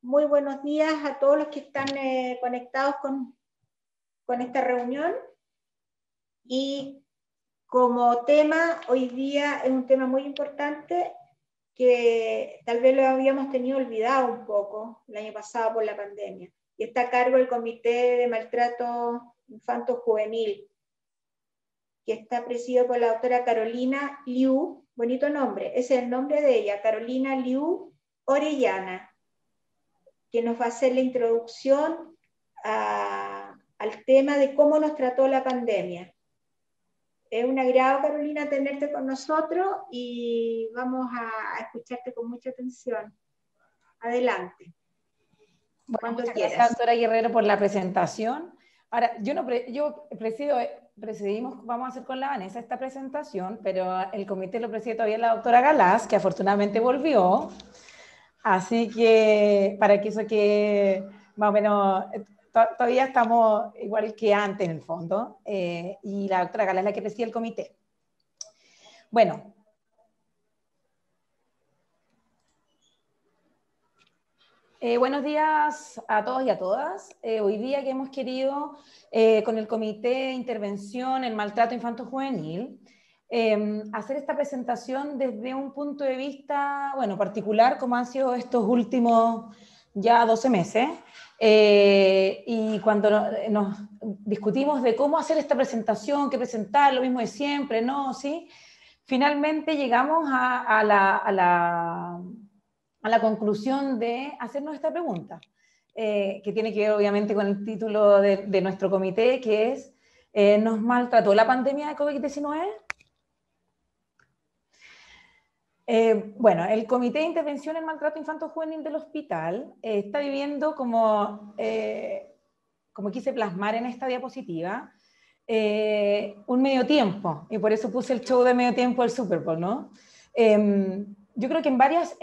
Muy buenos días a todos los que están conectados con esta reunión. Y como tema, hoy día es un tema muy importante que tal vez lo habíamos tenido olvidado un poco el año pasado por la pandemia. Y está a cargo del Comité de Maltrato Infanto-Juvenil, que está presidido por la doctora Carolina Liu, bonito nombre, ese es el nombre de ella, Carolina Liu Orellana, que nos va a hacer la introducción al tema de cómo nos trató la pandemia. Es un agrado, Carolina, tenerte con nosotros y vamos a escucharte con mucha atención. Adelante. Bueno, Cuando muchas quieras. gracias, doctora Guerrero, por la presentación. Ahora, yo presidimos, vamos a hacer con la Vanessa esta presentación, pero el comité lo preside todavía la doctora Galás, que afortunadamente volvió. Así que, para que eso que más o menos, todavía estamos igual que antes en el fondo, y la doctora Galás es la que preside el comité. Bueno. Buenos días a todos y a todas. Hoy día que hemos querido, con el Comité de Intervención en Maltrato Infanto-Juvenil, hacer esta presentación desde un punto de vista, bueno, particular, como han sido estos últimos ya 12 meses, y cuando nos discutimos de cómo hacer esta presentación, qué presentar, lo mismo de siempre, ¿no? ¿Sí? Finalmente llegamos a la conclusión de hacernos esta pregunta, que tiene que ver obviamente con el título de nuestro comité, que es ¿nos maltrató la pandemia de COVID-19? Bueno, el Comité de Intervención en Maltrato Infanto-Juvenil del Hospital está viviendo, como quise plasmar en esta diapositiva, un medio tiempo, y por eso puse el show de medio tiempo del Super Bowl, ¿no? Yo creo que en varias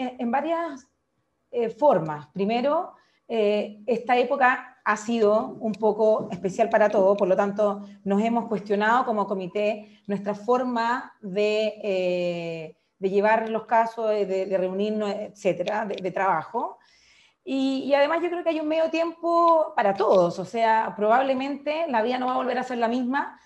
formas. Primero, esta época ha sido un poco especial para todos, por lo tanto, nos hemos cuestionado como comité nuestra forma de llevar los casos, de reunirnos, etcétera, de trabajo. Y además yo creo que hay un medio tiempo para todos, o sea, probablemente la vida no va a volver a ser la misma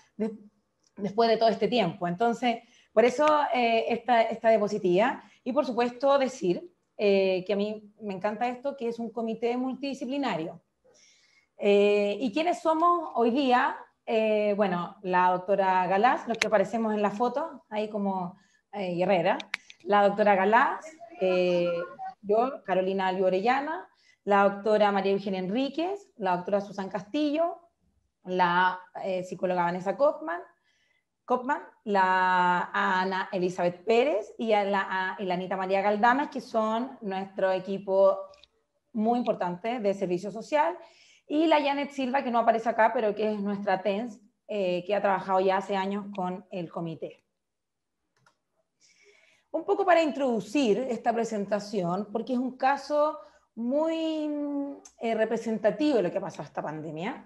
después de todo este tiempo. Entonces, por eso esta diapositiva. Y por supuesto decir que a mí me encanta esto, que es un comité multidisciplinario. ¿Y quiénes somos hoy día? Bueno, la doctora Galás, los que aparecemos en la foto, ahí como Guerrera, la doctora Galás, yo, Carolina Liu Orellana, la doctora María Eugenia Enríquez, la doctora Susan Castillo, la psicóloga Vanessa Kopman, la Ana Elizabeth Pérez y la Anita María Galdames, que son nuestro equipo muy importante de servicio social, y la Janet Silva, que no aparece acá, pero que es nuestra TENS, que ha trabajado ya hace años con el comité. Un poco para introducir esta presentación, porque es un caso muy representativo de lo que ha pasado esta pandemia.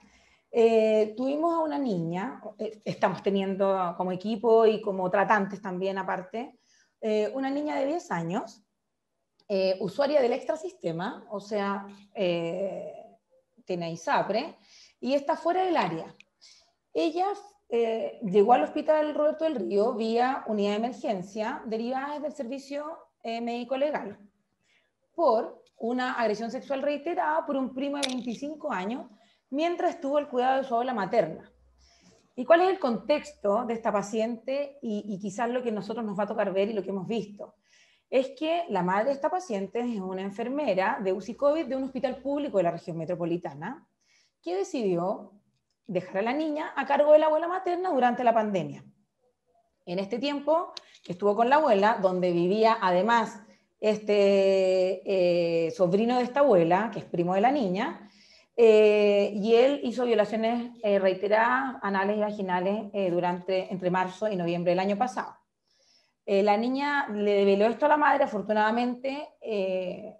Tuvimos a una niña, estamos teniendo como equipo y como tratantes también aparte, una niña de 10 años, usuaria del extrasistema, o sea, tiene ISAPRE, y está fuera del área. Ella llegó al hospital Roberto del Río vía unidad de emergencia derivada del servicio médico legal por una agresión sexual reiterada por un primo de 25 años mientras estuvo al cuidado de su abuela materna. ¿Y cuál es el contexto de esta paciente? Y quizás lo que a nosotros nos va a tocar ver y lo que hemos visto. Es que la madre de esta paciente es una enfermera de UCI COVID de un hospital público de la región metropolitana que decidió dejar a la niña a cargo de la abuela materna durante la pandemia. En este tiempo que estuvo con la abuela, donde vivía además este sobrino de esta abuela, que es primo de la niña, y él hizo violaciones reiteradas, anales y vaginales, entre marzo y noviembre del año pasado. La niña le develó esto a la madre, afortunadamente, en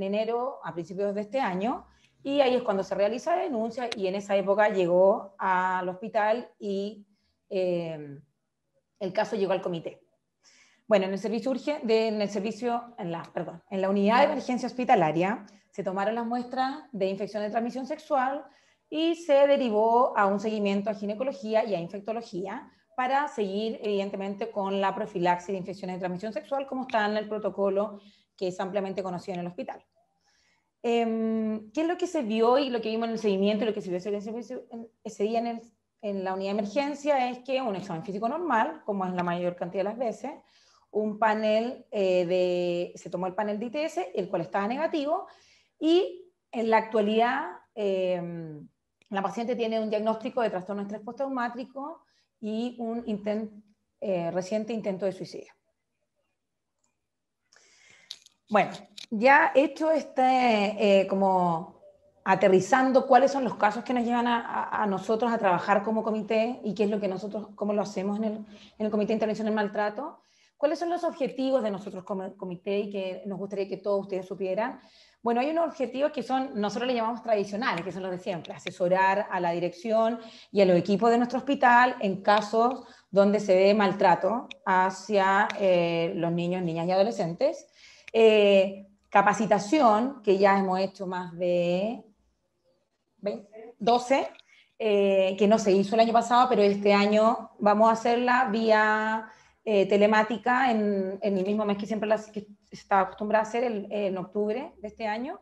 enero, a principios de este año, y ahí es cuando se realiza la denuncia, y en esa época llegó al hospital y el caso llegó al comité. Bueno, en la unidad de emergencia hospitalaria se tomaron las muestras de infección de transmisión sexual y se derivó a un seguimiento a ginecología y a infectología para seguir, evidentemente, con la profilaxis de infecciones de transmisión sexual, como está en el protocolo que es ampliamente conocido en el hospital. ¿Qué es lo que se vio y lo que vimos en el seguimiento y lo que se vio ese día en la unidad de emergencia? Es que un examen físico normal, como es la mayor cantidad de las veces, un panel se tomó el panel de ITS, el cual estaba negativo, y en la actualidad la paciente tiene un diagnóstico de trastorno de estrés postraumático y un reciente intento de suicidio. Bueno, ya hecho como aterrizando cuáles son los casos que nos llevan a nosotros a trabajar como comité y qué es lo que nosotros, cómo lo hacemos en el Comité Internacional del Maltrato, cuáles son los objetivos de nosotros como comité y que nos gustaría que todos ustedes supieran. Bueno, hay unos objetivos que nosotros le llamamos tradicionales, que son los de siempre: asesorar a la dirección y a los equipos de nuestro hospital en casos donde se ve maltrato hacia los niños, niñas y adolescentes. Capacitación, que ya hemos hecho más de 12, que no se hizo el año pasado, pero este año vamos a hacerla vía telemática en el mismo mes que siempre que está acostumbrada a hacer, en octubre de este año,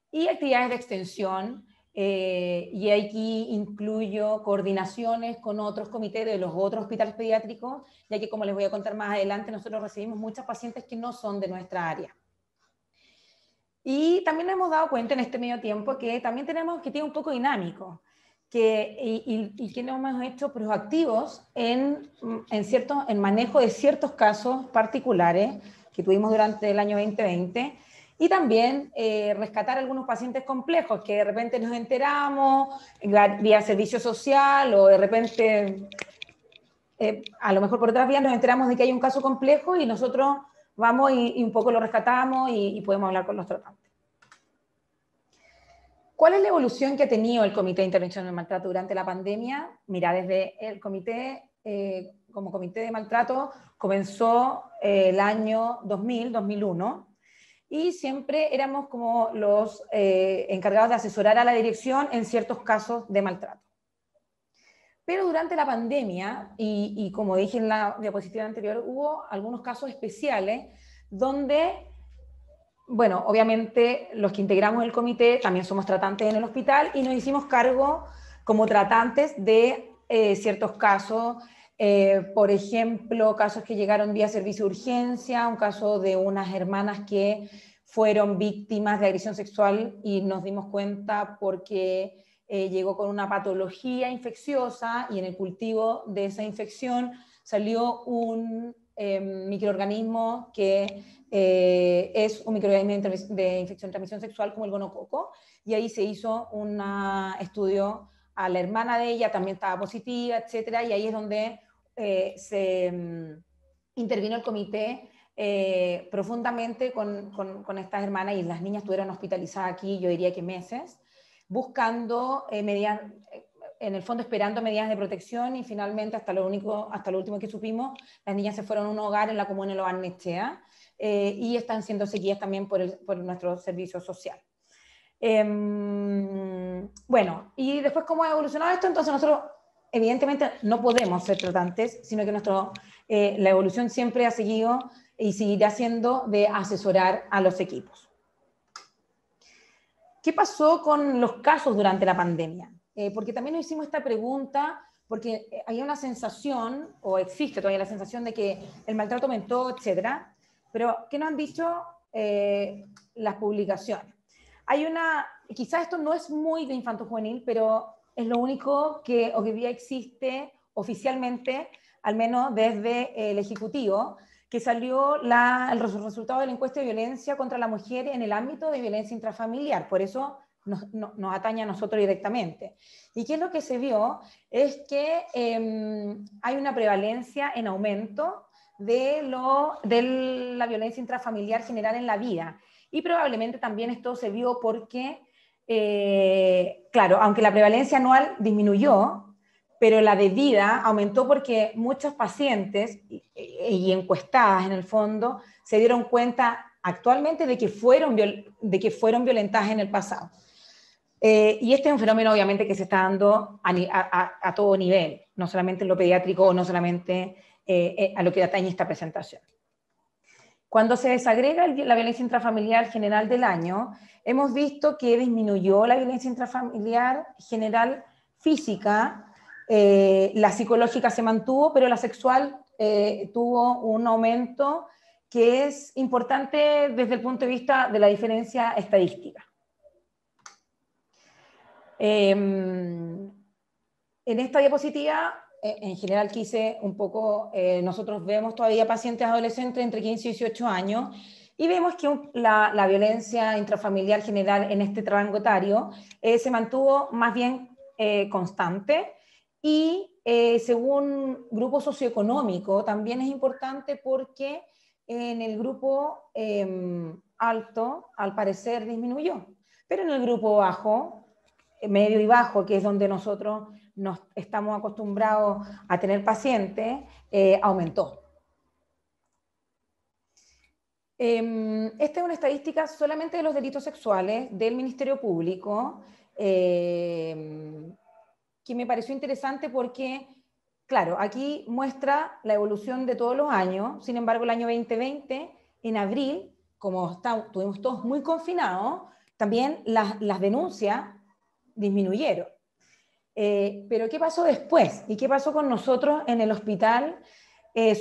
y actividades de extensión, y aquí incluyo coordinaciones con otros comités de los otros hospitales pediátricos, ya que, como les voy a contar más adelante, nosotros recibimos muchas pacientes que no son de nuestra área. Y también nos hemos dado cuenta en este medio tiempo que también tenemos objetivos un poco dinámicos, y que nos hemos hecho proactivos en manejo de ciertos casos particulares que tuvimos durante el año 2020, y también rescatar algunos pacientes complejos que de repente nos enteramos vía servicio social, o de repente, a lo mejor por otras vías, nos enteramos de que hay un caso complejo y nosotros vamos y un poco lo rescatamos y podemos hablar con los tratantes. ¿Cuál es la evolución que ha tenido el Comité de Intervención del Maltrato durante la pandemia? Mira, desde el comité, como comité de maltrato, comenzó el año 2000-2001, y siempre éramos como los encargados de asesorar a la dirección en ciertos casos de maltrato. Pero durante la pandemia, y como dije en la diapositiva anterior, hubo algunos casos especiales donde, bueno, obviamente los que integramos el comité también somos tratantes en el hospital y nos hicimos cargo como tratantes de ciertos casos. Por ejemplo, casos que llegaron vía servicio de urgencia, un caso de unas hermanas que fueron víctimas de agresión sexual y nos dimos cuenta porque llegó con una patología infecciosa, y en el cultivo de esa infección salió un microorganismo que es un microorganismo de infección de transmisión sexual, como el gonococo, y ahí se hizo un estudio a la hermana de ella, también estaba positiva, etcétera, y ahí es donde intervino el comité profundamente con estas hermanas, y las niñas estuvieron hospitalizadas aquí, yo diría que meses, buscando medidas, en el fondo esperando medidas de protección, y finalmente, hasta lo último que supimos, las niñas se fueron a un hogar en la comuna de Lo Barnechea, y están siendo seguidas también por nuestro servicio social. Bueno, y después, ¿cómo ha evolucionado esto? Entonces nosotros evidentemente no podemos ser tratantes, sino que la evolución siempre ha seguido y seguirá siendo de asesorar a los equipos. ¿Qué pasó con los casos durante la pandemia? Porque también nos hicimos esta pregunta, porque hay una sensación, o existe todavía la sensación, de que el maltrato aumentó, etcétera, pero ¿qué nos han dicho las publicaciones? Quizás esto no es muy de infanto-juvenil, pero es lo único que hoy día existe oficialmente, al menos desde el Ejecutivo, que salió el resultado de la encuesta de violencia contra la mujer en el ámbito de violencia intrafamiliar. Por eso nos atañe a nosotros directamente. ¿Y qué es lo que se vio? Es que hay una prevalencia en aumento de la violencia intrafamiliar general en la vida. Y probablemente también esto se vio porque, claro, aunque la prevalencia anual disminuyó, pero la de vida aumentó porque muchos pacientes y encuestadas en el fondo se dieron cuenta actualmente de que fueron violentadas en el pasado. Y este es un fenómeno obviamente que se está dando a todo nivel, no solamente en lo pediátrico, no solamente a lo que atañe esta presentación. Cuando se desagrega la violencia intrafamiliar general del año, hemos visto que disminuyó la violencia intrafamiliar general física, la psicológica se mantuvo, pero la sexual tuvo un aumento que es importante desde el punto de vista de la diferencia estadística. En esta diapositiva, en general quise un poco, nosotros vemos todavía pacientes adolescentes entre 15 y 18 años, y vemos que la violencia intrafamiliar general en este rango etario se mantuvo más bien constante, y según grupo socioeconómico también es importante porque en el grupo alto al parecer disminuyó, pero en el grupo bajo, medio y bajo, que es donde nosotros nos estamos acostumbrados a tener pacientes, aumentó. Esta es una estadística solamente de los delitos sexuales del Ministerio Público, que me pareció interesante porque, claro, aquí muestra la evolución de todos los años. Sin embargo, el año 2020, en abril, como estuvimos todos muy confinados, también las denuncias disminuyeron. Pero ¿qué pasó después? ¿Y qué pasó con nosotros en el hospital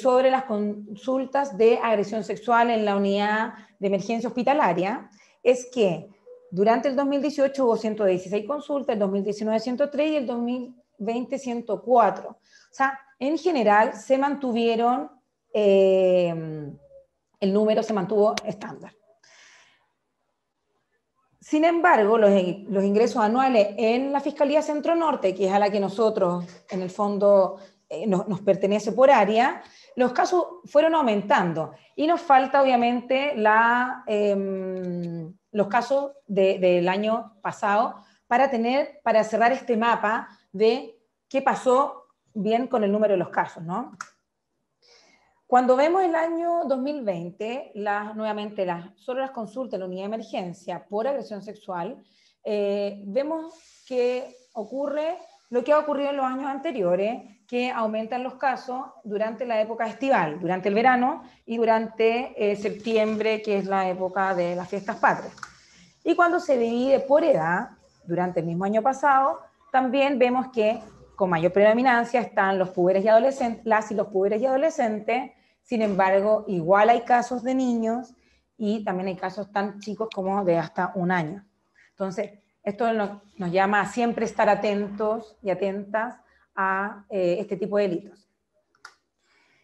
sobre las consultas de agresión sexual en la unidad de emergencia hospitalaria? Es que durante el 2018 hubo 116 consultas, el 2019 103 y el 2020 104. O sea, en general se mantuvieron, el número se mantuvo estándar. Sin embargo, los ingresos anuales en la Fiscalía Centro Norte, que es a la que nosotros, en el fondo, nos pertenece por área, los casos fueron aumentando. Y nos falta, obviamente, los casos del año pasado para cerrar este mapa de qué pasó bien con el número de los casos, ¿no? Cuando vemos el año 2020, nuevamente solo las consultas en la unidad de emergencia por agresión sexual, vemos que ocurre lo que ha ocurrido en los años anteriores, que aumentan los casos durante la época estival, durante el verano y durante septiembre, que es la época de las fiestas patrias. Y cuando se divide por edad, durante el mismo año pasado, también vemos que con mayor predominancia están los puberes y adolescentes, las y los puberes y adolescentes. Sin embargo, igual hay casos de niños y también hay casos tan chicos como de hasta 1 año. Entonces, esto nos llama a siempre estar atentos y atentas a este tipo de delitos.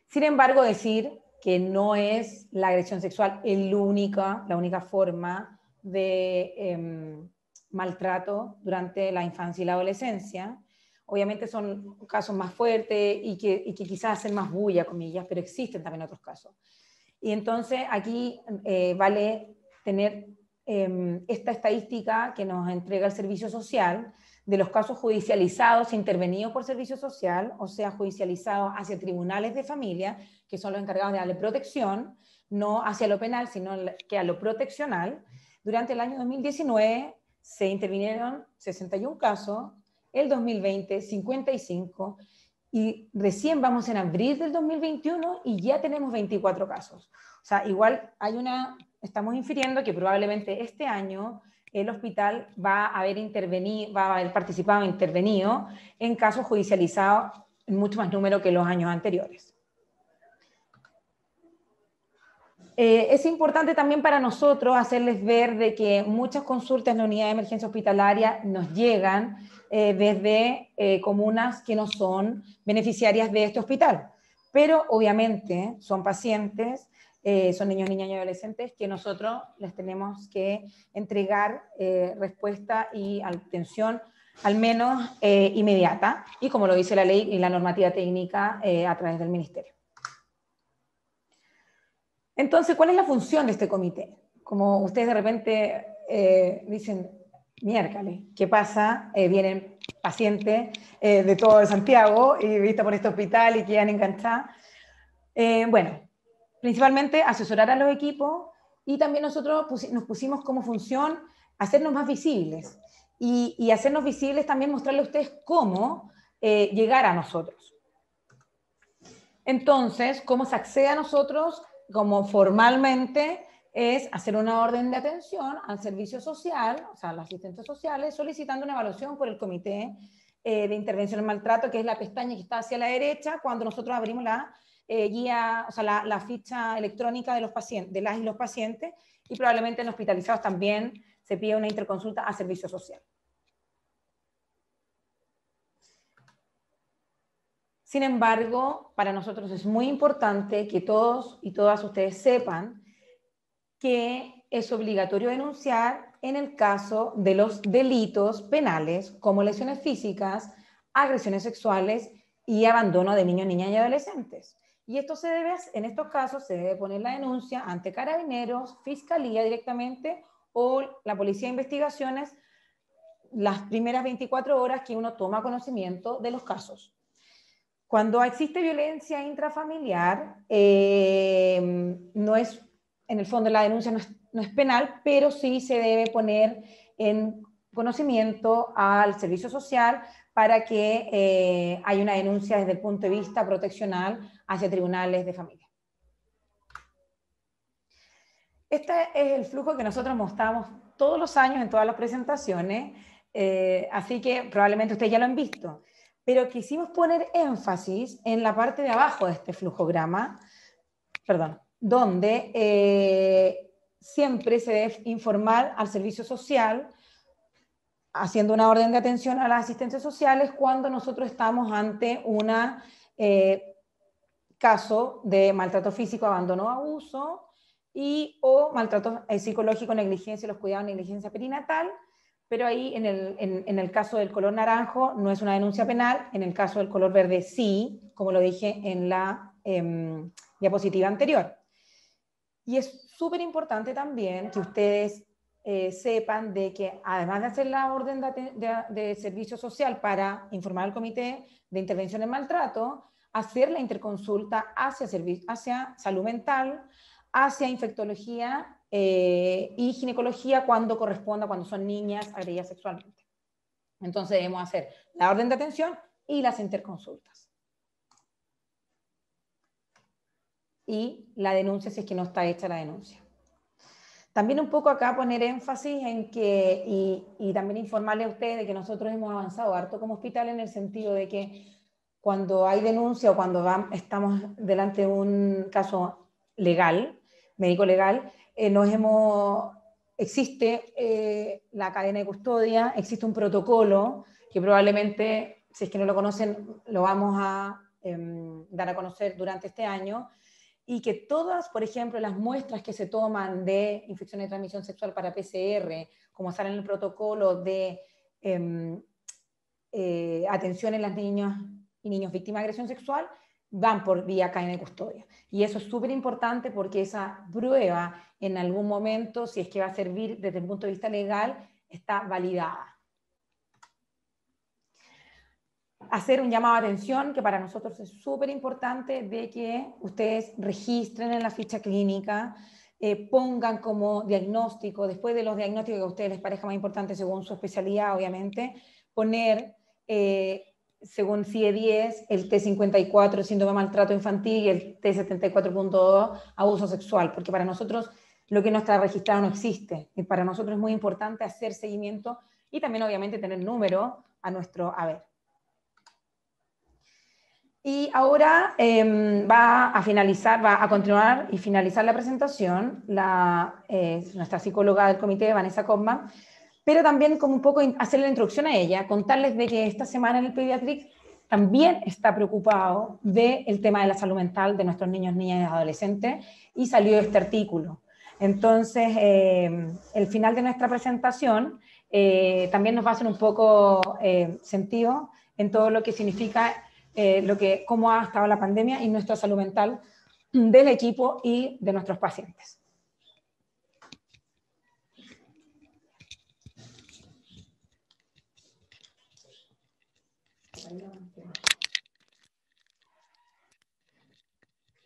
Sin embargo, decir que no es la agresión sexual la única forma de maltrato durante la infancia y la adolescencia. Obviamente son casos más fuertes y que quizás hacen más bulla, comillas, pero existen también otros casos. Y entonces aquí vale tener esta estadística que nos entrega el Servicio Social de los casos judicializados e intervenidos por Servicio Social, o sea, judicializados hacia tribunales de familia, que son los encargados de darle protección, no hacia lo penal, sino que a lo proteccional. Durante el año 2019 se intervinieron 61 casos, el 2020 55, y recién vamos en abril del 2021 y ya tenemos 24 casos. O sea, igual estamos infiriendo que probablemente este año el hospital va a haber participado e intervenido en casos judicializados en mucho más número que los años anteriores. Es importante también para nosotros hacerles ver de que muchas consultas en la unidad de emergencia hospitalaria nos llegan desde comunas que no son beneficiarias de este hospital, pero obviamente son pacientes, son niños, niñas y adolescentes que nosotros les tenemos que entregar respuesta y atención al menos inmediata, y como lo dice la ley y la normativa técnica a través del Ministerio. Entonces, ¿cuál es la función de este comité? Como ustedes de repente dicen, miércoles, ¿qué pasa? Vienen pacientes de todo Santiago y vista por este hospital y quedan enganchadas. Bueno, principalmente asesorar a los equipos y también nosotros nos pusimos como función hacernos más visibles y hacernos visibles también mostrarle a ustedes cómo llegar a nosotros. Entonces, cómo se accede a nosotros, como formalmente es hacer una orden de atención al servicio social, o sea, a los asistentes sociales, solicitando una evaluación por el Comité de Intervención en Maltrato, que es la pestaña que está hacia la derecha, cuando nosotros abrimos la guía, o sea, la ficha electrónica de los pacientes, de las y los pacientes, y probablemente en hospitalizados también se pide una interconsulta a servicio social. Sin embargo, para nosotros es muy importante que todos y todas ustedes sepan que es obligatorio denunciar en el caso de los delitos penales como lesiones físicas, agresiones sexuales y abandono de niños, niñas y adolescentes. Y esto se debe, en estos casos se debe poner la denuncia ante Carabineros, Fiscalía directamente o la Policía de Investigaciones las primeras 24 horas que uno toma conocimiento de los casos. Cuando existe violencia intrafamiliar, no es, en el fondo la denuncia no es penal, pero sí se debe poner en conocimiento al servicio social para que haya una denuncia desde el punto de vista proteccional hacia tribunales de familia. Este es el flujo que nosotros mostramos todos los años en todas las presentaciones, así que probablemente ustedes ya lo han visto. Pero quisimos poner énfasis en la parte de abajo de este flujograma, perdón, donde siempre se debe informar al servicio social, haciendo una orden de atención a las asistencias sociales cuando nosotros estamos ante un caso de maltrato físico, abandono o abuso, o maltrato psicológico, negligencia, los cuidados, negligencia perinatal. Pero ahí en el caso del color naranjo no es una denuncia penal, en el caso del color verde sí, como lo dije en la diapositiva anterior. Y es súper importante también que ustedes sepan de que además de hacer la orden de servicio social para informar al Comité de Intervención en Maltrato, hacer la interconsulta hacia salud mental, hacia infectología y ginecología cuando corresponda, cuando son niñas agredidas sexualmente. Entonces debemos hacer la orden de atención y las interconsultas. Y la denuncia si es que no está hecha la denuncia. También un poco acá poner énfasis en que, y también informarle a ustedes de que nosotros hemos avanzado harto como hospital en el sentido de que cuando hay denuncia o cuando estamos delante de un caso legal, médico legal, existe la cadena de custodia, existe un protocolo que probablemente, si es que no lo conocen, lo vamos a dar a conocer durante este año, y que todas, por ejemplo, las muestras que se toman de infecciones de transmisión sexual para PCR, como sale en el protocolo de atención en las niñas y niños víctimas de agresión sexual, van por vía cadena de custodia. Y eso es súper importante porque esa prueba en algún momento, si es que va a servir desde el punto de vista legal, está validada. Hacer un llamado de atención que para nosotros es súper importante de que ustedes registren en la ficha clínica, pongan como diagnóstico, después de los diagnósticos que a ustedes les parezca más importante según su especialidad, obviamente, poner según CIE-10 el T54, síndrome de maltrato infantil, y el T74.2, abuso sexual, porque para nosotros lo que no está registrado no existe, y para nosotros es muy importante hacer seguimiento y también obviamente tener número a nuestro haber. Y ahora va a continuar y finalizar la presentación nuestra psicóloga del comité, Vanessa Kaufman, pero también como un poco hacerle la introducción a ella, contarles de que esta semana en el Pediatrics también está preocupado del tema de la salud mental de nuestros niños, niñas y adolescentes, y salió este artículo. Entonces, el final de nuestra presentación también nos va a hacer un poco sentido en todo lo que significa cómo ha estado la pandemia y nuestra salud mental del equipo y de nuestros pacientes.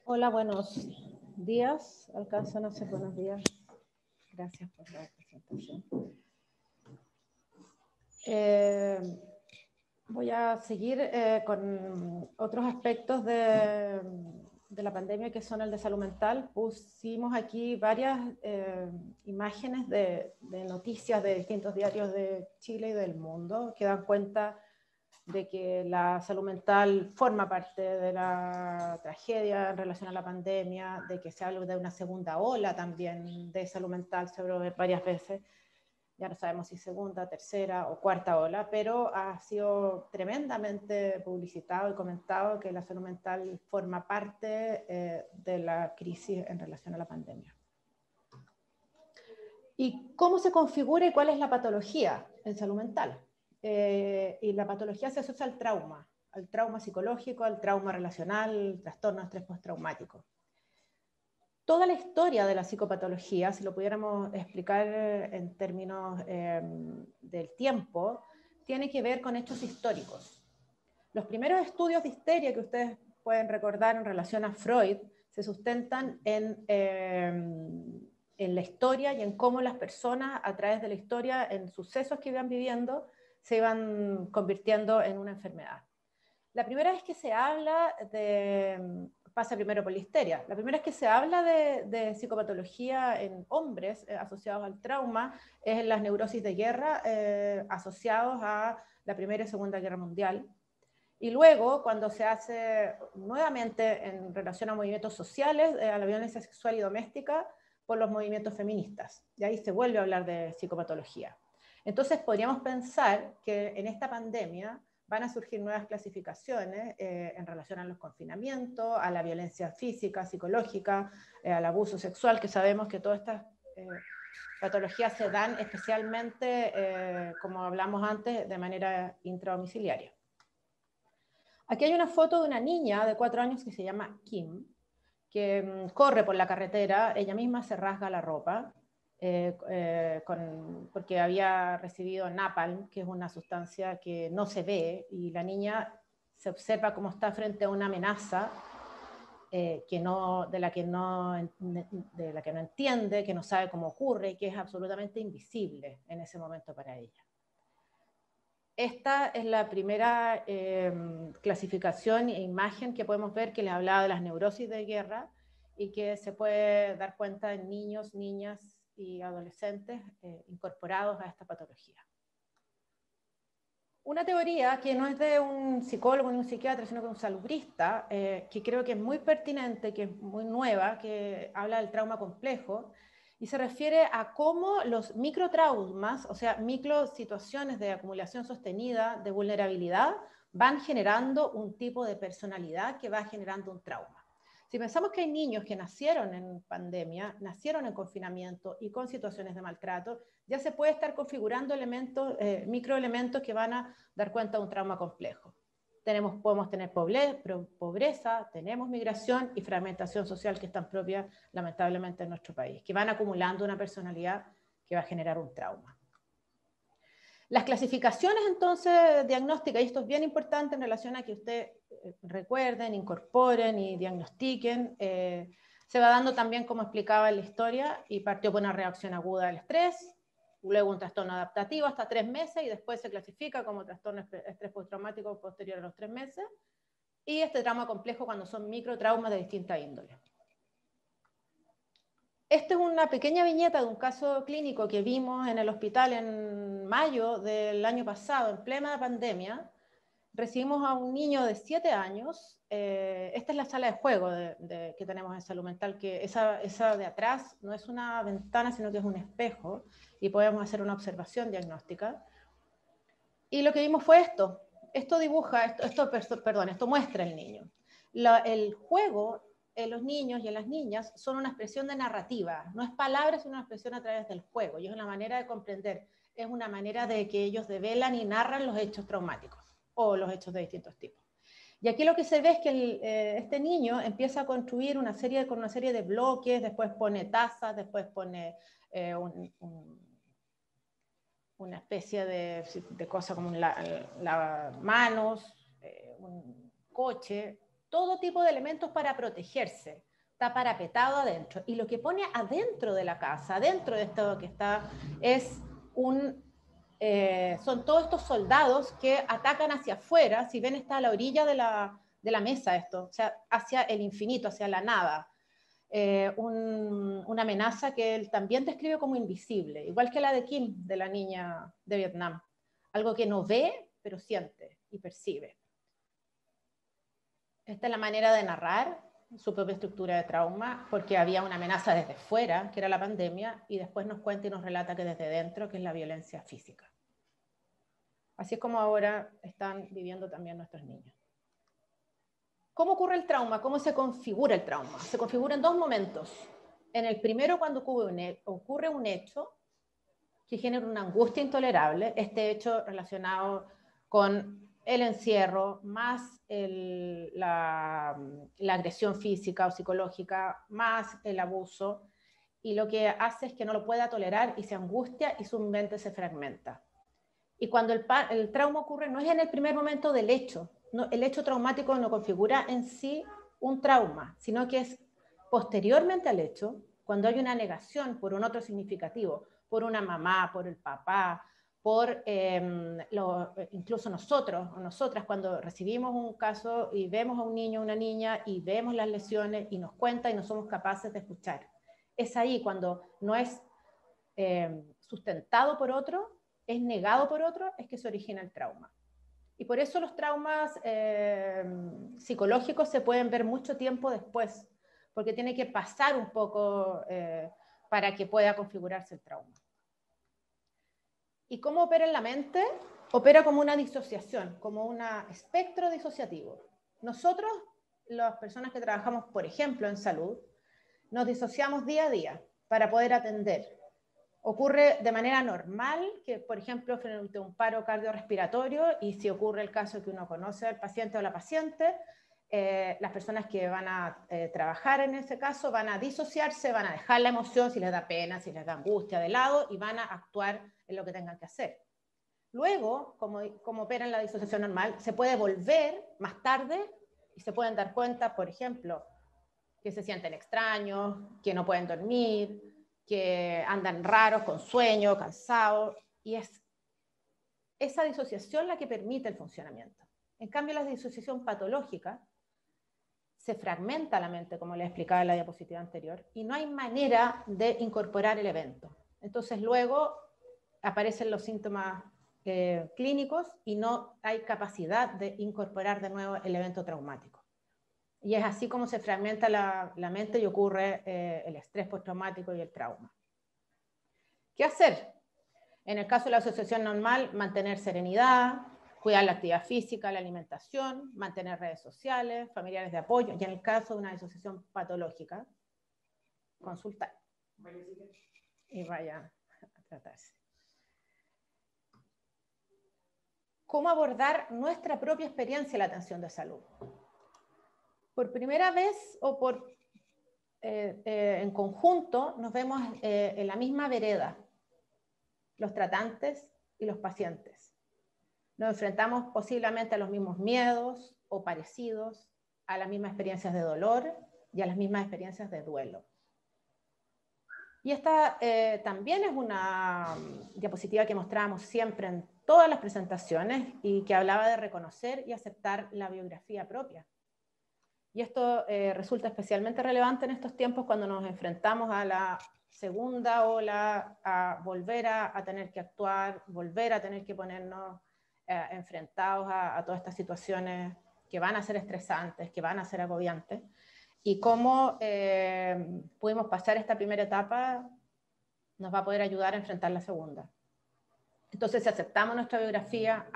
Hola, buenos días. Alcanzan a hacer buenos días. Gracias por la presentación. Voy a seguir con otros aspectos de la pandemia que son el de salud mental. Pusimos aquí varias imágenes de noticias de distintos diarios de Chile y del mundo que dan cuenta de que la salud mental forma parte de la tragedia en relación a la pandemia, de que se habla de una segunda ola también de salud mental, se habló varias veces. Ya no sabemos si segunda, tercera o cuarta ola, pero ha sido tremendamente publicitado y comentado que la salud mental forma parte de la crisis en relación a la pandemia. ¿Y cómo se configura y cuál es la patología en salud mental? Y la patología se asocia al trauma psicológico, al trauma relacional, al trastorno de estrés postraumático. Toda la historia de la psicopatología, si lo pudiéramos explicar en términos del tiempo, tiene que ver con hechos históricos. Los primeros estudios de histeria que ustedes pueden recordar en relación a Freud se sustentan en la historia y en cómo las personas, a través de la historia, en sucesos que iban viviendo, se iban convirtiendo en una enfermedad. La primera vez que se habla de... pasa primero por la histeria. La primera vez que se habla de psicopatología en hombres asociados al trauma es en las neurosis de guerra asociados a la Primera y Segunda Guerra Mundial. Y luego, cuando se hace nuevamente en relación a movimientos sociales, a la violencia sexual y doméstica, por los movimientos feministas. Y ahí se vuelve a hablar de psicopatología. Entonces podríamos pensar que en esta pandemia van a surgir nuevas clasificaciones en relación a los confinamientos, a la violencia física, psicológica, al abuso sexual, que sabemos que todas estas patologías se dan especialmente, como hablamos antes, de manera intradomiciliaria. Aquí hay una foto de una niña de 4 años que se llama Kim, que corre por la carretera, ella misma se rasga la ropa, porque había recibido napalm, que es una sustancia que no se ve, y la niña se observa cómo está frente a una amenaza de la que no entiende, que no sabe cómo ocurre, y que es absolutamente invisible en ese momento para ella. Esta es la primera clasificación e imagen que podemos ver que les hablaba de las neurosis de guerra y que se puede dar cuenta en niños, niñas y adolescentes incorporados a esta patología. Una teoría que no es de un psicólogo ni un psiquiatra, sino que un salubrista, que creo que es muy pertinente, que es muy nueva, que habla del trauma complejo, y se refiere a cómo los microtraumas, o sea, microsituaciones de acumulación sostenida, de vulnerabilidad, van generando un tipo de personalidad que va generando un trauma. Si pensamos que hay niños que nacieron en pandemia, nacieron en confinamiento y con situaciones de maltrato, ya se puede estar configurando elementos, microelementos que van a dar cuenta de un trauma complejo. Podemos tener pobreza, tenemos migración y fragmentación social que están propias, lamentablemente, en nuestro país, que van acumulando una personalidad que va a generar un trauma. Las clasificaciones, entonces, diagnósticas, y esto es bien importante en relación a que ustedes recuerden, incorporen y diagnostiquen, se va dando también, como explicaba en la historia, y partió por una reacción aguda al estrés, luego un trastorno adaptativo hasta 3 meses y después se clasifica como trastorno de estrés postraumático posterior a los 3 meses y este trauma complejo cuando son microtraumas de distinta índole. Esta es una pequeña viñeta de un caso clínico que vimos en el hospital en mayo del año pasado, en plena pandemia. Recibimos a un niño de 7 años. Esta es la sala de juego que tenemos en salud mental, que esa de atrás no es una ventana, sino que es un espejo, y podemos hacer una observación diagnóstica. Y lo que vimos fue esto. Esto muestra el niño. El juego en los niños y en las niñas son una expresión de narrativa. No es palabra, sino una expresión a través del juego. Y es una manera de comprender. Es una manera de que ellos develan y narran los hechos traumáticos o los hechos de distintos tipos. Y aquí lo que se ve es que este niño empieza a construir con una serie de bloques, después pone tazas, después pone una especie de cosa como manos, un coche, todo tipo de elementos para protegerse. Está parapetado adentro. Y lo que pone adentro de la casa, adentro de esto que está, es son todos estos soldados que atacan hacia afuera. Si ven, está a la orilla de la mesa esto, o sea, hacia el infinito, hacia la nada. Una amenaza que él también describe como invisible, igual que la de Kim, de la niña de Vietnam. Algo que no ve, pero siente y percibe. Esta es la manera de narrar su propia estructura de trauma, porque había una amenaza desde fuera, que era la pandemia, y después nos cuenta y nos relata que desde dentro, que es la violencia física. Así es como ahora están viviendo también nuestros niños. ¿Cómo ocurre el trauma? ¿Cómo se configura el trauma? Se configura en dos momentos. En el primero, cuando ocurre un hecho que genera una angustia intolerable, este hecho relacionado con el encierro, más la agresión física o psicológica, más el abuso, y lo que hace es que no lo pueda tolerar y se angustia y su mente se fragmenta. Y cuando el trauma ocurre, no es en el primer momento del hecho, no, el hecho traumático no configura en sí un trauma, sino que es posteriormente al hecho, cuando hay una negación por un otro significativo, por una mamá, por el papá, por incluso nosotros o nosotras, cuando recibimos un caso y vemos a un niño o una niña y vemos las lesiones y nos cuenta y no somos capaces de escuchar. Es ahí cuando no es sustentado por otro, es negado por otro, es que se origina el trauma. Y por eso los traumas psicológicos se pueden ver mucho tiempo después, porque tiene que pasar un poco para que pueda configurarse el trauma. ¿Y cómo opera en la mente? Opera como una disociación, como un espectro disociativo. Nosotros, las personas que trabajamos, por ejemplo, en salud, nos disociamos día a día para poder atender. Ocurre de manera normal que, por ejemplo, frente a un paro cardiorrespiratorio, y si ocurre el caso que uno conoce al paciente o la paciente, las personas que van a trabajar en ese caso van a disociarse, van a dejar la emoción, si les da pena, si les da angustia de lado, y van a actuar en lo que tengan que hacer. Luego, como opera en la disociación normal, se puede volver más tarde y se pueden dar cuenta, por ejemplo, que se sienten extraños, que no pueden dormir, que andan raros, con sueño, cansados, y es esa disociación la que permite el funcionamiento. En cambio, la disociación patológica se fragmenta la mente, como les explicaba en la diapositiva anterior, y no hay manera de incorporar el evento. Entonces luego aparecen los síntomas clínicos y no hay capacidad de incorporar de nuevo el evento traumático. Y es así como se fragmenta la mente y ocurre el estrés postraumático y el trauma. ¿Qué hacer? En el caso de la asociación normal, mantener serenidad, cuidar la actividad física, la alimentación, mantener redes sociales, familiares de apoyo, y en el caso de una disociación patológica, consultar. Y vaya a tratarse. ¿Cómo abordar nuestra propia experiencia en la atención de salud? Por primera vez o en conjunto nos vemos en la misma vereda, los tratantes y los pacientes. Nos enfrentamos posiblemente a los mismos miedos o parecidos, a las mismas experiencias de dolor y a las mismas experiencias de duelo. Y esta también es una diapositiva que mostrábamos siempre en todas las presentaciones y que hablaba de reconocer y aceptar la biografía propia. Y esto resulta especialmente relevante en estos tiempos cuando nos enfrentamos a la segunda ola, a volver a tener que actuar, volver a tener que ponernos enfrentados a todas estas situaciones que van a ser estresantes, que van a ser agobiantes, y cómo pudimos pasar esta primera etapa nos va a poder ayudar a enfrentar la segunda. Entonces, si aceptamos nuestra biografía,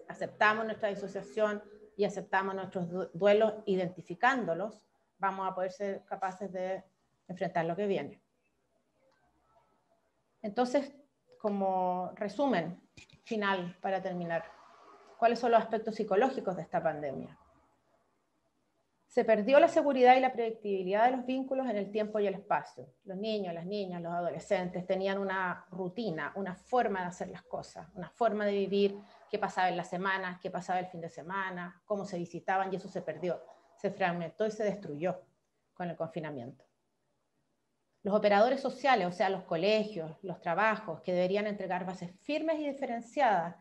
aceptamos nuestra disociación y aceptamos nuestros duelos identificándolos, vamos a poder ser capaces de enfrentar lo que viene. Entonces, como resumen final para terminar, ¿cuáles son los aspectos psicológicos de esta pandemia? Se perdió la seguridad y la predictibilidad de los vínculos en el tiempo y el espacio. Los niños, las niñas, los adolescentes tenían una rutina, una forma de hacer las cosas, una forma de vivir, qué pasaba en la semana, qué pasaba el fin de semana, cómo se visitaban, y eso se perdió, se fragmentó y se destruyó con el confinamiento. Los operadores sociales, o sea, los colegios, los trabajos, que deberían entregar bases firmes y diferenciadas.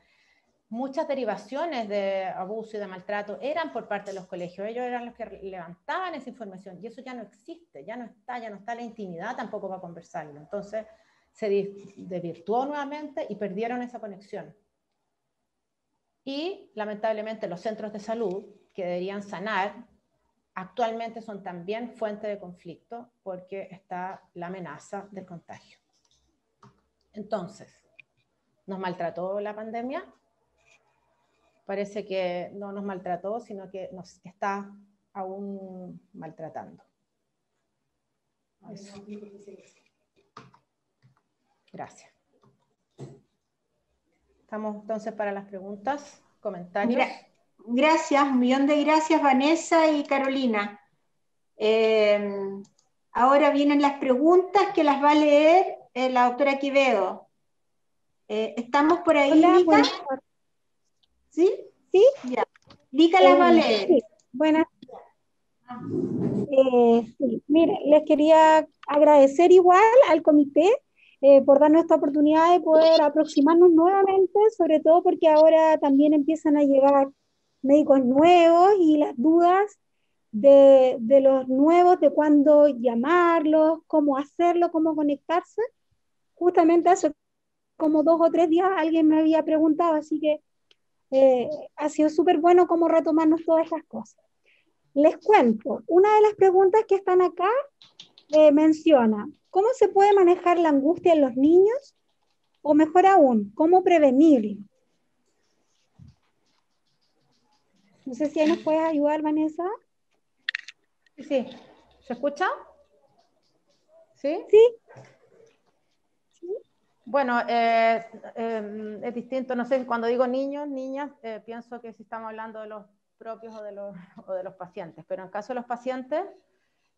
Muchas derivaciones de abuso y de maltrato eran por parte de los colegios. Ellos eran los que levantaban esa información, y eso ya no existe, ya no está la intimidad tampoco para conversarlo. Entonces se desvirtuó nuevamente y perdieron esa conexión. Y lamentablemente los centros de salud, que deberían sanar, actualmente son también fuente de conflicto porque está la amenaza del contagio. Entonces, ¿nos maltrató la pandemia? Parece que no nos maltrató, sino que nos está aún maltratando. Eso. Gracias. Estamos entonces para las preguntas, comentarios. Gracias, un millón de gracias, Vanessa y Carolina. Ahora vienen las preguntas que las va a leer la doctora Quevedo. ¿Estamos por ahí, Hola, Lica? ¿Sí? ¿Sí? Ya. Lica las va a leer. Sí, buenas. Sí, mire, les quería agradecer igual al comité por darnos esta oportunidad de poder aproximarnos nuevamente, sobre todo porque ahora también empiezan a llegar médicos nuevos y las dudas de los nuevos, de cuándo llamarlos, cómo hacerlo, cómo conectarse. Justamente hace como 2 o 3 días alguien me había preguntado, así que ha sido súper bueno cómo retomarnos todas esas cosas. Les cuento, una de las preguntas que están acá menciona, ¿cómo se puede manejar la angustia en los niños? O mejor aún, ¿cómo prevenirlo? No sé si ahí nos puedes ayudar, Vanessa. Sí, ¿se escucha? ¿Sí? Sí. Bueno, es distinto, no sé, cuando digo niños, niñas, pienso que si estamos hablando de los propios o de los pacientes, pero en caso de los pacientes,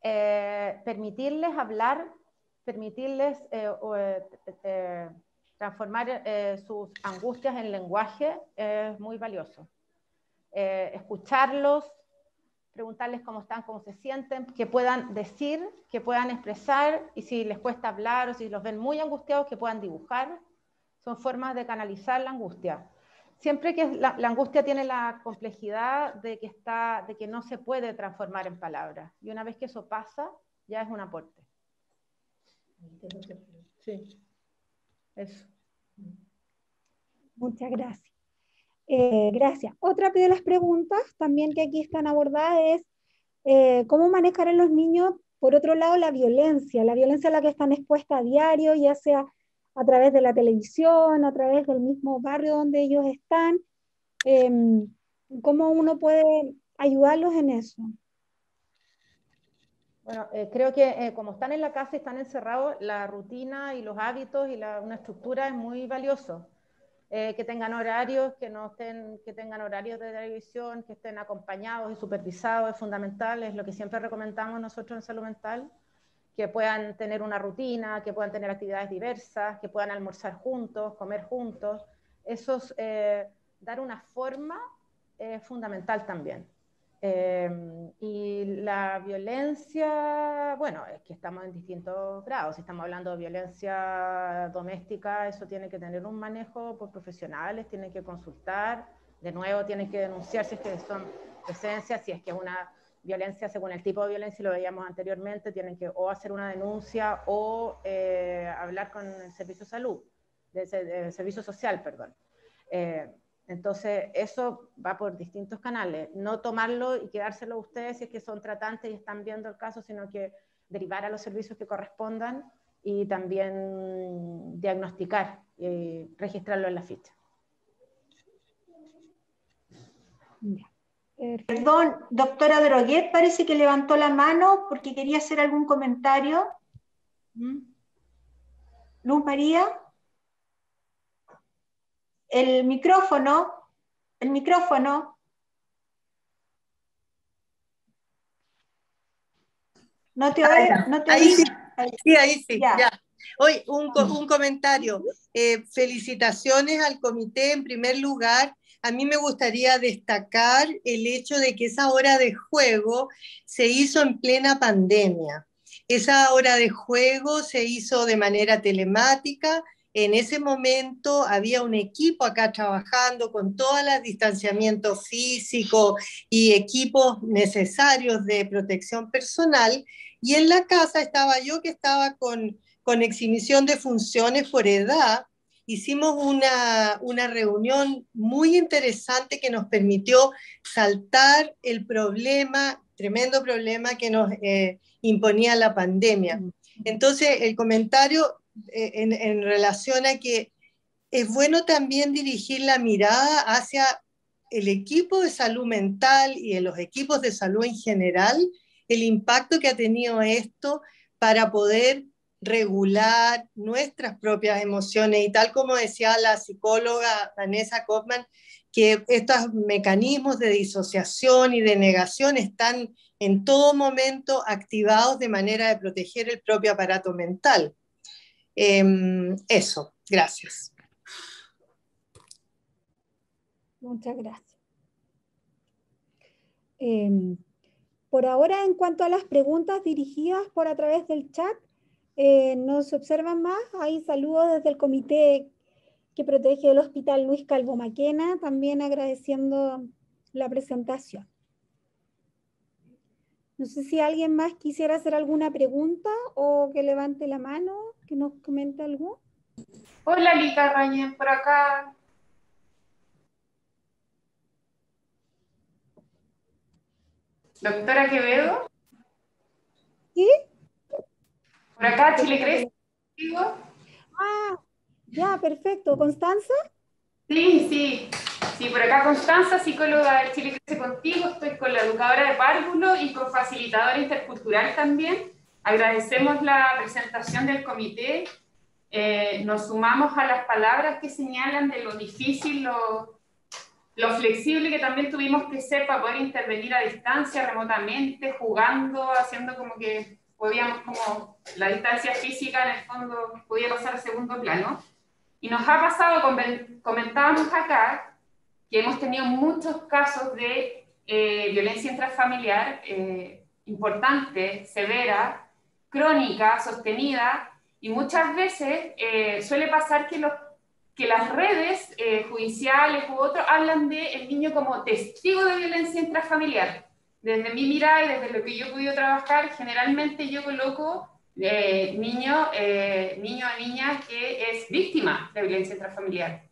permitirles hablar, permitirles transformar sus angustias en lenguaje es muy valioso. Escucharlos, preguntarles cómo están, cómo se sienten, que puedan decir, que puedan expresar, y si les cuesta hablar o si los ven muy angustiados, que puedan dibujar. Son formas de canalizar la angustia. Siempre que la angustia tiene la complejidad de que no se puede transformar en palabras. Y una vez que eso pasa, ya es un aporte. Sí, eso. Muchas gracias. Gracias. Otra de las preguntas también que aquí están abordadas es cómo manejar en los niños, por otro lado, la violencia a la que están expuestas a diario, ya sea a través de la televisión, a través del mismo barrio donde ellos están. ¿Cómo uno puede ayudarlos en eso? Bueno, creo que como están en la casa y están encerrados, la rutina y los hábitos y una estructura es muy valioso. Que tengan horarios, que tengan horarios de televisión, que estén acompañados y supervisados, es fundamental, es lo que siempre recomendamos nosotros en salud mental, que puedan tener una rutina, que puedan tener actividades diversas, que puedan almorzar juntos, comer juntos. Eso es, dar una forma fundamental también. Y la violencia, bueno, es que estamos en distintos grados. Si estamos hablando de violencia doméstica, eso tiene que tener un manejo por profesionales, tienen que consultar, de nuevo tienen que denunciar si es que son presencias, si es que es una violencia según el tipo de violencia, lo veíamos anteriormente, tienen que o hacer una denuncia o hablar con el servicio de salud, del servicio social, perdón. Entonces, eso va por distintos canales. No tomarlo y quedárselo ustedes si es que son tratantes y están viendo el caso, sino que derivar a los servicios que correspondan y también diagnosticar y registrarlo en la ficha. Perdón, doctora Droguet, parece que levantó la mano porque quería hacer algún comentario. Luz María. El micrófono. No te no te Ahí oí. sí, sí, ahí sí, Ya. ya. Hoy un comentario. Felicitaciones al comité en primer lugar. A mí me gustaría destacar el hecho de que esa hora de juego se hizo en plena pandemia. Esa hora de juego se hizo de manera telemática. En ese momento había un equipo acá trabajando con todo el distanciamiento físico y equipos necesarios de protección personal. Y en la casa estaba yo, que estaba con exhibición de funciones por edad. Hicimos una reunión muy interesante que nos permitió saltar el problema, tremendo problema que nos imponía la pandemia. Entonces, el comentario en relación a que es bueno también dirigir la mirada hacia el equipo de salud mental y de los equipos de salud en general, el impacto que ha tenido esto para poder regular nuestras propias emociones. Y tal como decía la psicóloga Vanessa Kaufman, que estos mecanismos de disociación y de negación están en todo momento activados de manera de proteger el propio aparato mental. Eso, gracias. Muchas gracias. Por ahora, en cuanto a las preguntas dirigidas por a través del chat, no se observan más. Hay saludos desde el comité que protege el Hospital Luis Calvo Maquena, también agradeciendo la presentación. No sé si alguien más quisiera hacer alguna pregunta o que levante la mano, que nos comente algo. Hola, Lita Rañen, por acá. Doctora Quevedo. ¿Sí? Por acá, Chile Crece. Ah, ya, perfecto. ¿Constanza? Sí, por acá Constanza, psicóloga de Chile Crece Contigo, estoy con la educadora de párvulo y con facilitadora intercultural también. Agradecemos la presentación del comité, nos sumamos a las palabras que señalan de lo difícil, lo flexible que también tuvimos que ser para poder intervenir a distancia, remotamente, jugando, haciendo como que podíamos, como la distancia física en el fondo podía pasar a segundo plano. Y nos ha pasado, comentábamos acá, que hemos tenido muchos casos de violencia intrafamiliar importante, severa, crónica, sostenida, y muchas veces suele pasar que las redes judiciales u otros hablan del niño como testigo de violencia intrafamiliar. Desde mi mirada y desde lo que yo he podido trabajar, generalmente yo coloco niño o niña que es víctima de violencia intrafamiliar.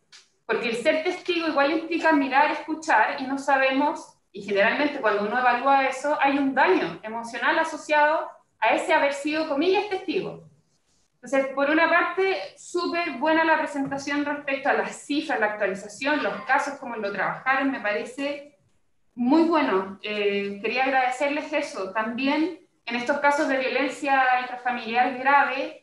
Porque el ser testigo igual implica mirar, escuchar, y no sabemos, y generalmente cuando uno evalúa eso, hay un daño emocional asociado a ese haber sido, comillas, testigo. Entonces, por una parte, súper buena la presentación respecto a las cifras, la actualización, los casos, como lo trabajaron, me parece muy bueno. Quería agradecerles eso. También, en estos casos de violencia intrafamiliar grave,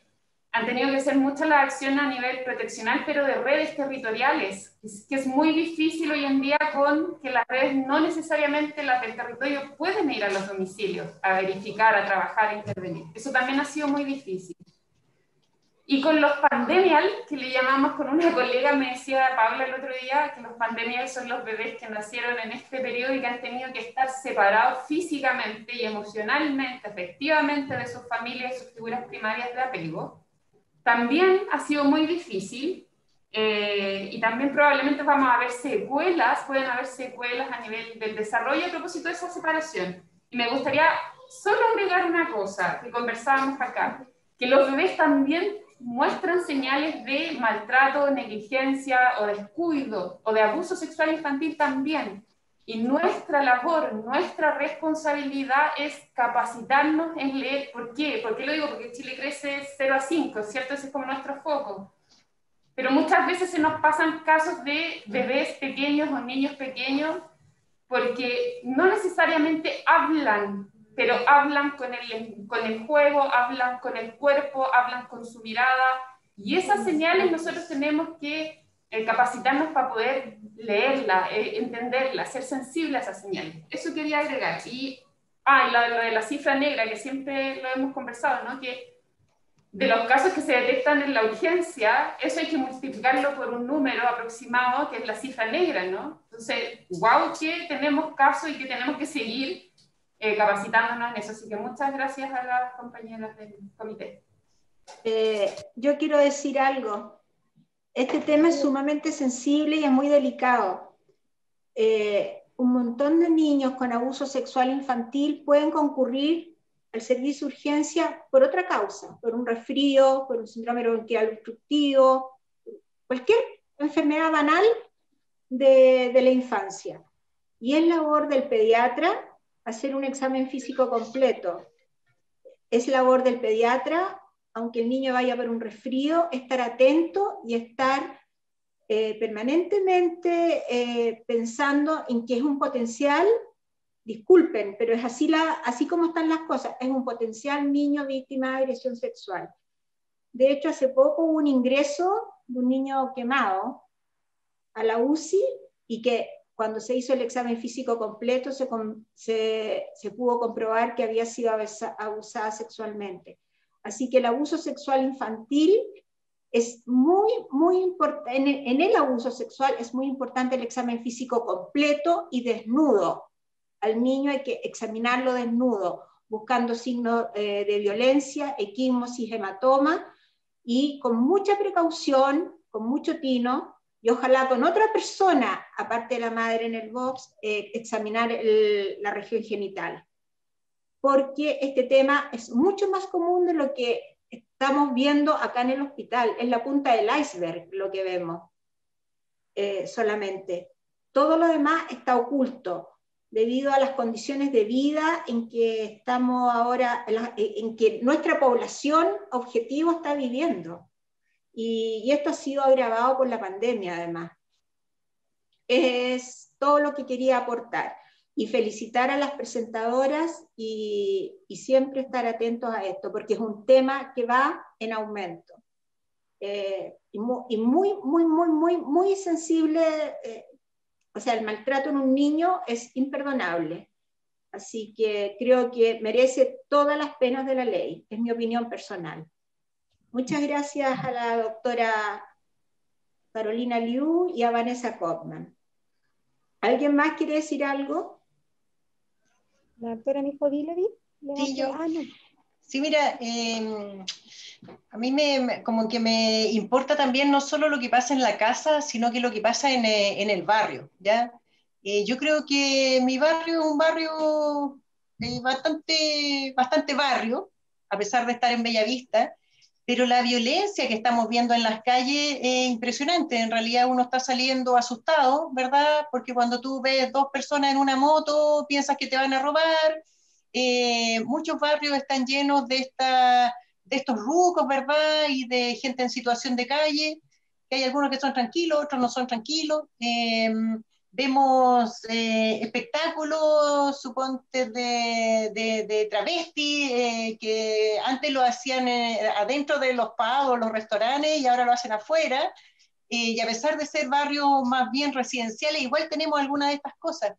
han tenido que hacer mucha la acción a nivel proteccional, pero de redes territoriales, que es muy difícil hoy en día con que las redes no necesariamente las del territorio pueden ir a los domicilios a verificar, a trabajar, a intervenir. Eso también ha sido muy difícil. Y con los pandemial, que le llamamos, con una colega me decía Paula el otro día, que los pandemial son los bebés que nacieron en este periodo y que han tenido que estar separados físicamente y emocionalmente, afectivamente de sus familias y sus figuras primarias de apego. También ha sido muy difícil y también probablemente vamos a ver secuelas, pueden haber secuelas a nivel del desarrollo a propósito de esa separación. Y me gustaría solo agregar una cosa que conversábamos acá, que los bebés también muestran señales de maltrato, negligencia o descuido o de abuso sexual infantil también. Y nuestra labor, nuestra responsabilidad es capacitarnos en leer. ¿Por qué? ¿Por qué lo digo? Porque Chile Crece 0 a 5, ¿cierto? Ese es como nuestro foco. Pero muchas veces se nos pasan casos de bebés pequeños o niños pequeños porque no necesariamente hablan, pero hablan con el juego, hablan con el cuerpo, hablan con su mirada. Y esas señales nosotros tenemos que capacitarnos para poder leerla, entenderla, ser sensible a esas señales. Eso quería agregar. Y y lo de la cifra negra, que siempre lo hemos conversado, ¿no? Que de los casos que se detectan en la urgencia, eso hay que multiplicarlo por un número aproximado, que es la cifra negra, ¿no? Entonces, wow, que tenemos casos y que tenemos que seguir capacitándonos en eso. Así que muchas gracias a las compañeras del comité. Yo quiero decir algo. Este tema es sumamente sensible y es muy delicado. Un montón de niños con abuso sexual infantil pueden concurrir al servicio de urgencia por otra causa, por un resfrío, por un síndrome bronquial obstructivo, cualquier enfermedad banal de la infancia. Y es labor del pediatra hacer un examen físico completo. Es labor del pediatra, aunque el niño vaya por un resfrío, estar atento y estar permanentemente pensando en que es un potencial, disculpen, pero es así como están las cosas, es un potencial niño víctima de agresión sexual. De hecho, hace poco hubo un ingreso de un niño quemado a la UCI y que cuando se hizo el examen físico completo se pudo comprobar que había sido abusada sexualmente. Así que el abuso sexual infantil es muy importante. En el abuso sexual es muy importante el examen físico completo y desnudo. Al niño hay que examinarlo desnudo, buscando signos de violencia, equimosis, hematoma, y con mucha precaución, con mucho tino, y ojalá con otra persona, aparte de la madre en el box, examinar la región genital. Porque este tema es mucho más común de lo que estamos viendo acá en el hospital. Es la punta del iceberg lo que vemos solamente. Todo lo demás está oculto debido a las condiciones de vida en que estamos ahora, en que nuestra población objetivo está viviendo. Y esto ha sido agravado por la pandemia, además. Es todo lo que quería aportar. Y felicitar a las presentadoras y siempre estar atentos a esto, porque es un tema que va en aumento. Y muy sensible. O sea, el maltrato en un niño es imperdonable. Así que creo que merece todas las penas de la ley. Es mi opinión personal. Muchas gracias a la doctora Carolina Liu y a Vanessa Kaufman. ¿Alguien más quiere decir algo? La doctora Mijovilovic. Sí, yo. No. Sí, mira, a mí como que me importa también no solo lo que pasa en la casa, sino que lo que pasa en el barrio, ¿ya? Yo creo que mi barrio es un barrio bastante barrio, a pesar de estar en Bellavista, pero la violencia que estamos viendo en las calles es impresionante. En realidad uno está saliendo asustado, ¿verdad? Porque cuando tú ves dos personas en una moto, piensas que te van a robar. Muchos barrios están llenos de estos rucos, ¿verdad? Y de gente en situación de calle, que hay algunos que son tranquilos, otros no son tranquilos. Vemos espectáculos, suponte, de travesti, que antes lo hacían adentro de los pubs, los restaurantes, y ahora lo hacen afuera. Y a pesar de ser barrios más bien residenciales, igual tenemos algunas de estas cosas.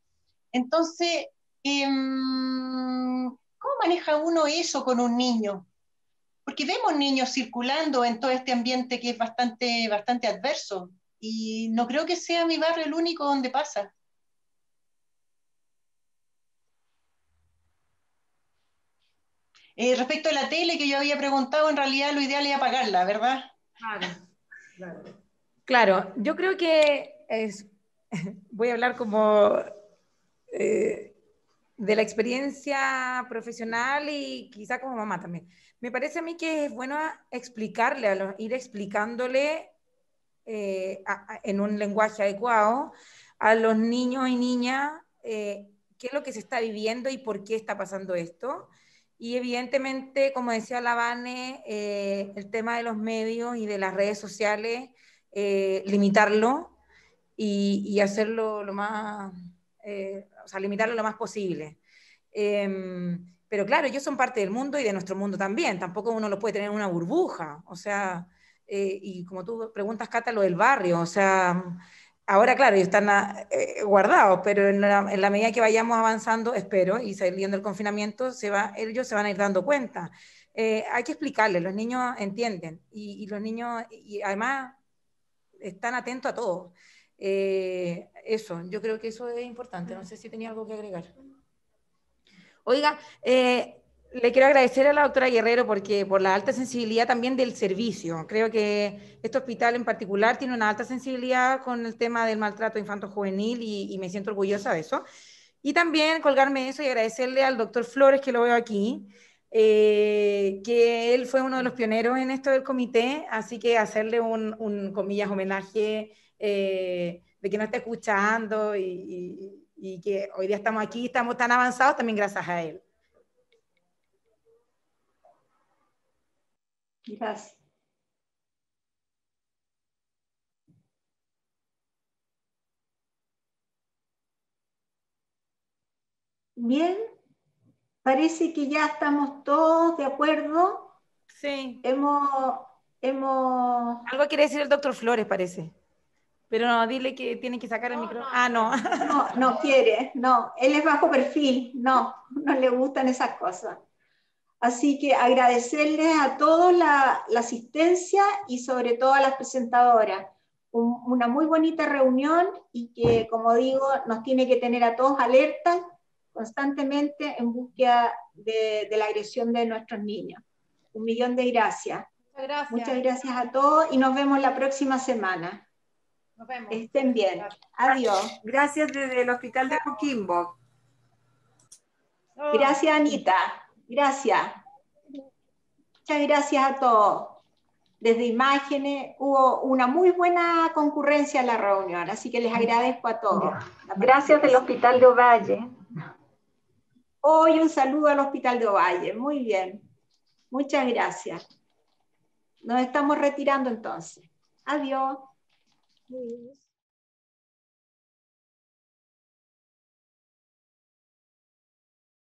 Entonces, ¿cómo maneja uno eso con un niño? Porque vemos niños circulando en todo este ambiente que es bastante adverso, y no creo que sea mi barrio el único donde pasa. Respecto a la tele que yo había preguntado, en realidad lo ideal es apagarla, ¿verdad? Claro, yo creo que voy a hablar como de la experiencia profesional y quizá como mamá también. Me parece a mí que es bueno explicarle, ir explicándole en un lenguaje adecuado a los niños y niñas qué es lo que se está viviendo y por qué está pasando esto. Y evidentemente, como decía la Vane, el tema de los medios y de las redes sociales, limitarlo y hacerlo lo más, o sea, limitarlo lo más posible. Pero claro, ellos son parte del mundo y de nuestro mundo también. Tampoco uno lo puede tener en una burbuja. O sea, y como tú preguntas, Cata, lo del barrio. O sea, ahora, claro, ellos están guardados, pero en la medida que vayamos avanzando, espero, y saliendo del confinamiento, ellos se van a ir dando cuenta. Hay que explicarles, los niños entienden, y los niños, y además, están atentos a todo. Eso, yo creo que eso es importante. No sé si tenía algo que agregar. Oiga, le quiero agradecer a la doctora Guerrero porque por la alta sensibilidad también del servicio. Creo que este hospital en particular tiene una alta sensibilidad con el tema del maltrato infanto-juvenil y me siento orgullosa de eso. Y también colgarme eso y agradecerle al doctor Flores, que lo veo aquí, que él fue uno de los pioneros en esto del comité, así que hacerle comillas, homenaje de que nos está escuchando y que hoy día estamos aquí, estamos tan avanzados, también gracias a él. Gracias. Bien, parece que ya estamos todos de acuerdo. Sí. Algo quiere decir el doctor Flores, parece. Pero no, dile que tiene que sacar el micrófono. No quiere, no. Él es bajo perfil, no le gustan esas cosas. Así que agradecerles a todos la asistencia y sobre todo a las presentadoras. Una muy bonita reunión y que, como digo, nos tiene que tener a todos alertas constantemente en búsqueda de la agresión de nuestros niños. 1.000.000 de gracias. Muchas gracias a todos y nos vemos la próxima semana. Nos vemos. Estén bien. Adiós. Gracias desde el Hospital de Coquimbo. Gracias, Anita. Gracias. Muchas gracias a todos. Desde Imágenes hubo una muy buena concurrencia en la reunión, así que les agradezco a todos. Gracias del Hospital de Ovalle. Hoy un saludo al Hospital de Ovalle. Muy bien. Muchas gracias. Nos estamos retirando entonces. Adiós. Adiós.